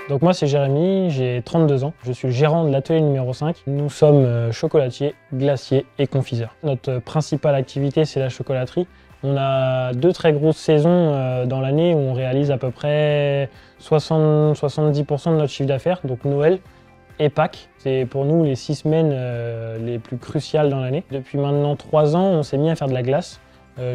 Donc moi c'est Jérémy, j'ai 32 ans, je suis le gérant de l'atelier numéro 5. Nous sommes chocolatiers, glaciers et confiseurs. Notre principale activité c'est la chocolaterie. On a 2 très grosses saisons dans l'année où on réalise à peu près 60-70% de notre chiffre d'affaires, donc Noël et Pâques. C'est pour nous les 6 semaines les plus cruciales dans l'année. Depuis maintenant 3 ans, on s'est mis à faire de la glace.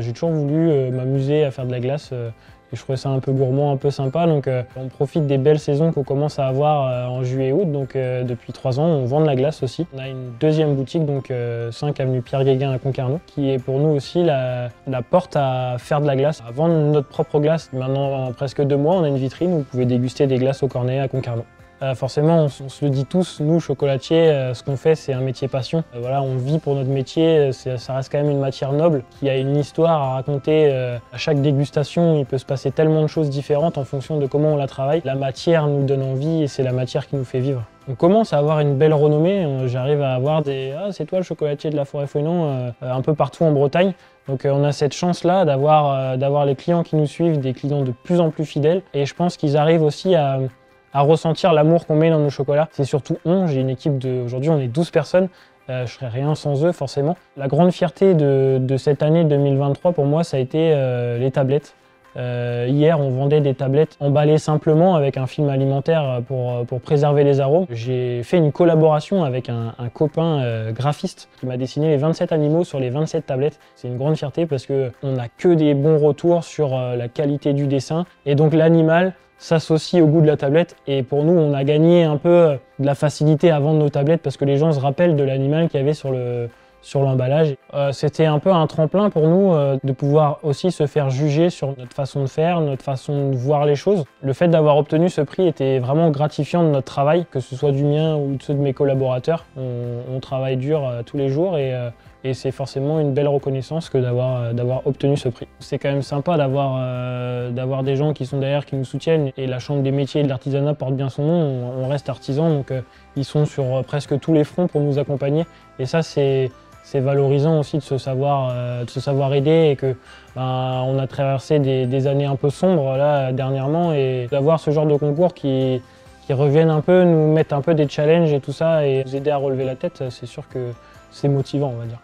J'ai toujours voulu m'amuser à faire de la glace et je trouvais ça un peu gourmand, un peu sympa. Donc on profite des belles saisons qu'on commence à avoir en juillet-août. Donc depuis 3 ans, on vend de la glace aussi. On a une deuxième boutique, donc 5 avenue Pierre Guéguin à Concarneau, qui est pour nous aussi la porte à faire de la glace, à vendre notre propre glace. Maintenant, en presque 2 mois, on a une vitrine où vous pouvez déguster des glaces au cornet à Concarneau. Forcément, on se le dit tous, nous chocolatiers, ce qu'on fait c'est un métier passion. Voilà, on vit pour notre métier, ça reste quand même une matière noble qui a une histoire à raconter. À chaque dégustation, il peut se passer tellement de choses différentes en fonction de comment on la travaille. La matière nous donne envie et c'est la matière qui nous fait vivre. On commence à avoir une belle renommée, j'arrive à avoir des « Ah, c'est toi le chocolatier de la Forêt-Fouesnant » un peu partout en Bretagne. Donc on a cette chance-là d'avoir les clients qui nous suivent, des clients de plus en plus fidèles. Et je pense qu'ils arrivent aussi à ressentir l'amour qu'on met dans nos chocolats. C'est surtout j'ai une équipe aujourd'hui on est 12 personnes, je serais rien sans eux forcément. La grande fierté de cette année 2023 pour moi ça a été les tablettes. Hier on vendait des tablettes emballées simplement avec un film alimentaire pour préserver les arômes. J'ai fait une collaboration avec un copain graphiste qui m'a dessiné les 27 animaux sur les 27 tablettes. C'est une grande fierté parce qu'on n'a que des bons retours sur la qualité du dessin et donc l'animal s'associe au goût de la tablette et pour nous on a gagné un peu de la facilité à vendre nos tablettes parce que les gens se rappellent de l'animal qu'il y avait sur l'emballage. C'était un peu un tremplin pour nous de pouvoir aussi se faire juger sur notre façon de faire, notre façon de voir les choses. Le fait d'avoir obtenu ce prix était vraiment gratifiant de notre travail, que ce soit du mien ou de ceux de mes collaborateurs. On travaille dur tous les jours et c'est forcément une belle reconnaissance que d'avoir obtenu ce prix. C'est quand même sympa d'avoir des gens qui sont derrière, qui nous soutiennent. Et la Chambre des métiers et de l'artisanat porte bien son nom, on reste artisan, donc ils sont sur presque tous les fronts pour nous accompagner. Et ça, c'est valorisant aussi de se savoir aider et que on a traversé des années un peu sombres là dernièrement et d'avoir ce genre de concours qui reviennent un peu, nous mettre un peu des challenges et tout ça et nous aider à relever la tête, c'est sûr que c'est motivant on va dire.